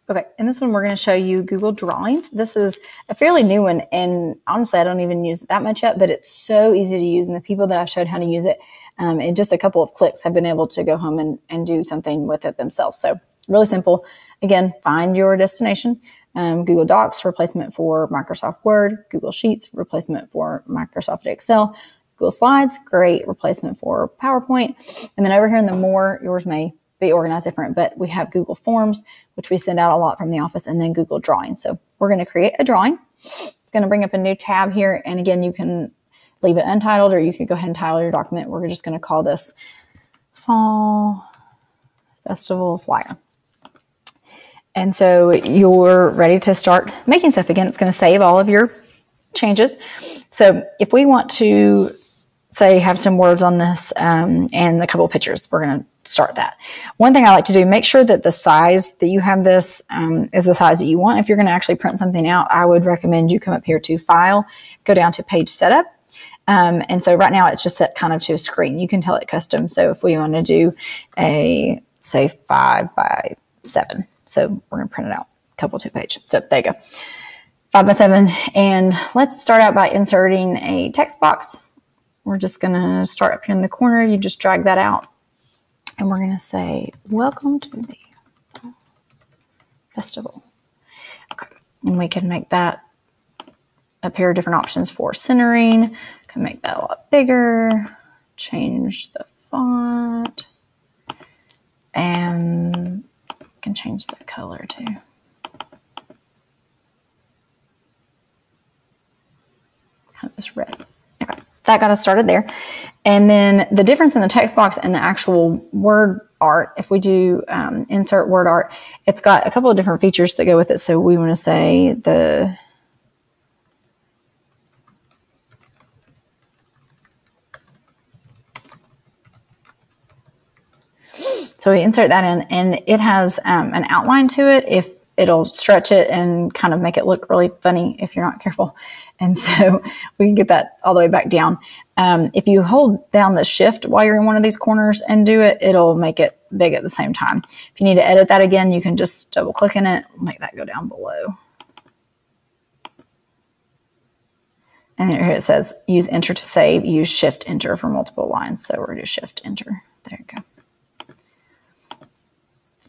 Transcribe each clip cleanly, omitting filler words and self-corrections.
Okay, in this one, we're going to show you Google Drawings. This is a fairly new one, and honestly, I don't even use it that much yet, but it's so easy to use, and the people that I've showed how to use it in just a couple of clicks have been able to go home and do something with it themselves. So really simple. Again, find your destination. Google Docs, replacement for Microsoft Word. Google Sheets, replacement for Microsoft Excel. Google Slides, great replacement for PowerPoint. And then over here in the more, yours may be organized different, but we have Google Forms, which we send out a lot from the office, and then Google Drawings. So we're going to create a drawing. It's going to bring up a new tab here. And again, you can leave it untitled, or you could go ahead and title your document. We're just going to call this Fall Festival Flyer. And so you're ready to start making stuff. Again, it's going to save all of your changes. So if we want to, say, have some words on this and a couple of pictures, we're going to start that. One thing I like to do, make sure that the size that you have this is the size that you want. If you're going to actually print something out, I would recommend you come up here to File, go down to Page Setup. And so right now it's just set kind of to a screen. You can tell it custom. So if we want to do a, say, 5 by 7. So we're going to print it out, a couple 2-page. So there you go. 5 by 7. And let's start out by inserting a text box. We're just going to start up here in the corner. You just drag that out. And we're going to say, welcome to the festival. Okay. And we can make that appear different options for centering. Can make that a lot bigger. Change the font. And can change the color too. Kind of this red. Okay, that got us started there. And then the difference in the text box and the actual word art, if we do insert word art, it's got a couple of different features that go with it. So we want to say so we insert that in, and it has an outline to it. If it'll stretch it and kind of make it look really funny if you're not careful. And so we can get that all the way back down. If you hold down the shift while you're in one of these corners and do it, it'll make it big at the same time. If you need to edit that again, you can just double click in it, make that go down below. And here it says, use enter to save, use shift enter for multiple lines. So we're going to do shift enter. There you go.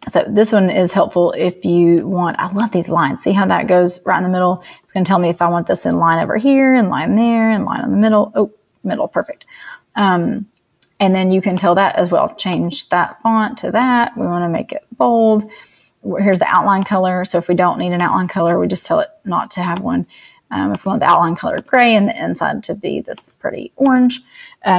So this one is helpful if you want, I love these lines. See how that goes right in the middle? It's going to tell me if I want this in line over here, in line there, in line in the middle. Oh, middle, perfect. And then you can tell that as well. Change that font to that. We want to make it bold. Here's the outline color. So if we don't need an outline color, we just tell it not to have one. If we want the outline color gray and the inside to be this pretty orange.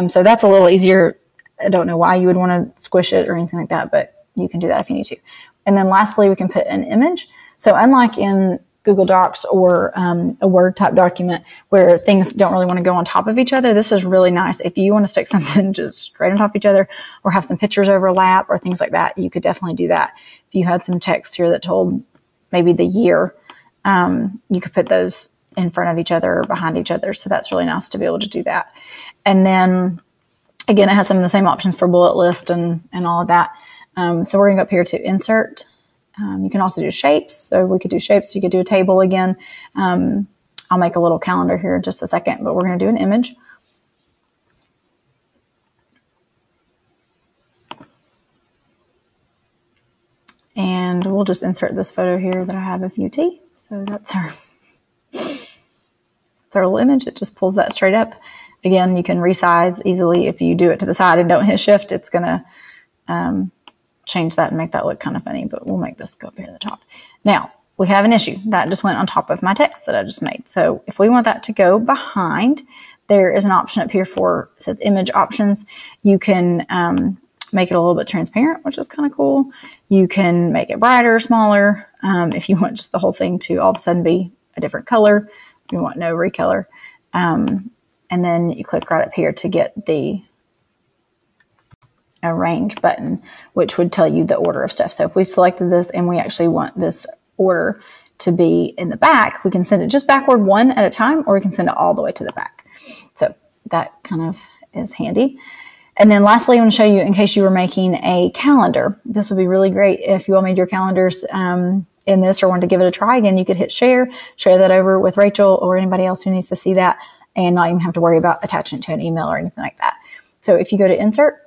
So that's a little easier. I don't know why you would want to squish it or anything like that, but you can do that if you need to. And then lastly, we can put an image. So unlike in Google Docs or a Word type document where things don't really want to go on top of each other, this is really nice. If you want to stick something just straight on top of each other or have some pictures overlap or things like that, you could definitely do that. If you had some text here that told maybe the year, you could put those in front of each other or behind each other. So that's really nice to be able to do that. And then again, it has some of the same options for bullet list and all of that. So we're going to go up here to insert. You can also do shapes. So we could do shapes. You could do a table again. I'll make a little calendar here in just a second, but we're going to do an image. And we'll just insert this photo here that I have of UT. So that's our little image. It just pulls that straight up. Again, you can resize easily. If you do it to the side and don't hit shift, it's going to change that and make that look kind of funny, but we'll make this go up here at the top. Now, we have an issue. That just went on top of my text that I just made. So if we want that to go behind, there is an option up here for, it says image options. You can make it a little bit transparent, which is kind of cool. You can make it brighter, smaller. If you want just the whole thing to all of a sudden be a different color, you want no recolor. And then you click right up here to get the arrange button, which would tell you the order of stuff. So if we selected this and we actually want this order to be in the back, we can send it just backward one at a time, or we can send it all the way to the back. So that kind of is handy. And then lastly, I want to show you, in case you were making a calendar, this would be really great if you all made your calendars in this or want to give it a try, again, you could hit share that over with Rachel or anybody else who needs to see that, and not even have to worry about attaching it to an email or anything like that. So if you go to insert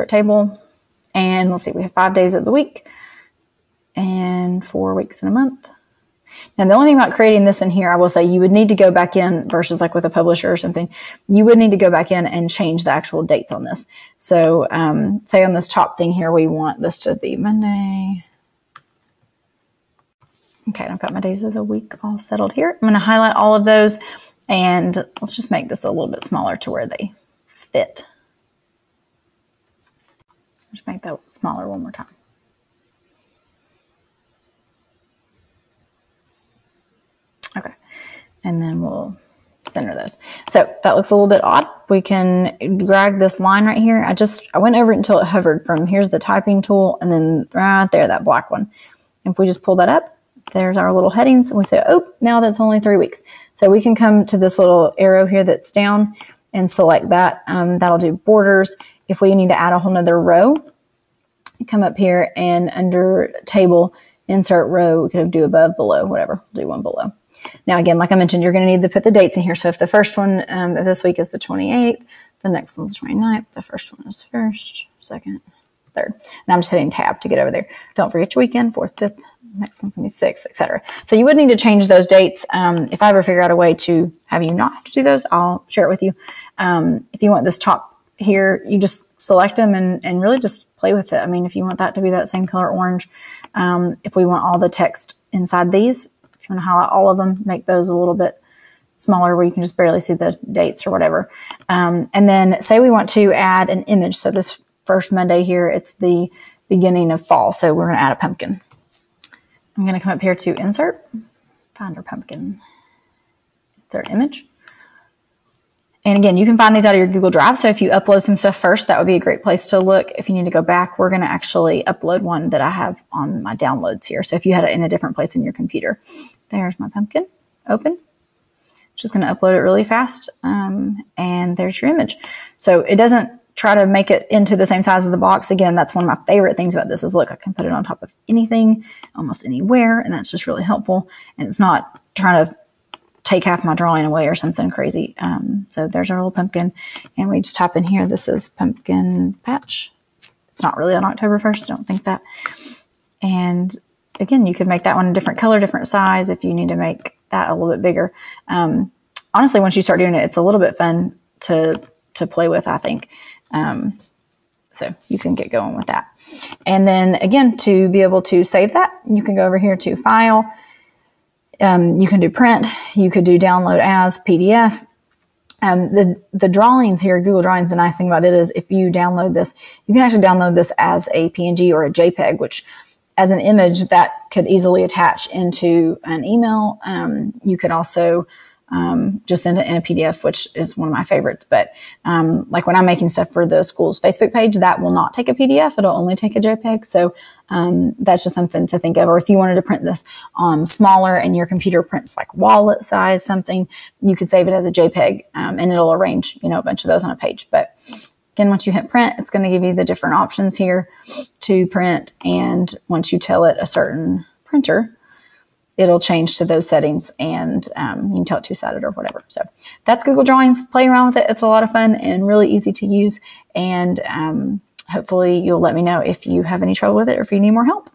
table, and let's see, we have 5 days of the week and 4 weeks in a month. Now, the only thing about creating this in here, I will say you would need to go back in versus like with a publisher or something, you would need to go back in and change the actual dates on this. So say on this top thing here, we want this to be Monday. Okay, I've got my days of the week all settled here. I'm going to highlight all of those, and let's just make this a little bit smaller to where they fit. Just make that smaller one more time. Okay, and then we'll center those. So that looks a little bit odd. We can drag this line right here. I went over it until it hovered from, here's the typing tool, and then right there, that black one. And if we just pull that up, there's our little headings, and we say, oh, now that's only 3 weeks. So we can come to this little arrow here that's down and select that. That'll do borders. If we need to add a whole nother row, come up here and under table, insert row, we could do above, below, whatever, we'll do one below. Now, again, like I mentioned, you're going to need to put the dates in here. So if the first one of this week is the 28th, the next one's the 29th, the first one is 1st, 2nd, 3rd. And I'm just hitting tab to get over there. Don't forget your weekend, 4th, 5th, next one's going to be 6th, etc. So you would need to change those dates. If I ever figure out a way to have you not have to do those, I'll share it with you. If you want this top here, you just select them and really just play with it. I mean, if you want that to be that same color orange, if we want all the text inside these, if you want to highlight all of them, make those a little bit smaller where you can just barely see the dates or whatever. And then say we want to add an image. So this first Monday here, it's the beginning of fall. So we're going to add a pumpkin. I'm going to come up here to insert, find our pumpkin, insert image. And again, you can find these out of your Google Drive. So if you upload some stuff first, that would be a great place to look. If you need to go back, we're going to actually upload one that I have on my downloads here. So if you had it in a different place in your computer, there's my pumpkin, open. Just going to upload it really fast. And there's your image. So it doesn't try to make it into the same size of the box. Again, that's one of my favorite things about this is, look, I can put it on top of anything, almost anywhere. And that's just really helpful. And it's not trying to take half my drawing away or something crazy. So there's our little pumpkin, and we just type in here, this is pumpkin patch. It's not really on October 1st, I don't think that. And again, you could make that one a different color, different size if you need to make that a little bit bigger. Honestly, once you start doing it, it's a little bit fun to play with, I think. So you can get going with that. And then again, to be able to save that, you can go over here to File. You can do print, you could do download as PDF. The drawings here, Google Drawings, the nice thing about it is if you download this, you can actually download this as a PNG or a JPEG, which as an image that could easily attach into an email. You could also just send it in a PDF, which is one of my favorites. But like when I'm making stuff for the school's Facebook page, that will not take a PDF. It'll only take a JPEG. So that's just something to think of. Or if you wanted to print this smaller and your computer prints like wallet size something, you could save it as a JPEG and it'll arrange, a bunch of those on a page. But again, once you hit print, it's going to give you the different options here to print. And once you tell it a certain printer, it'll change to those settings, and you can tell it two-sided or whatever. So that's Google Drawings. Play around with it. It's a lot of fun and really easy to use. And hopefully you'll let me know if you have any trouble with it or if you need more help.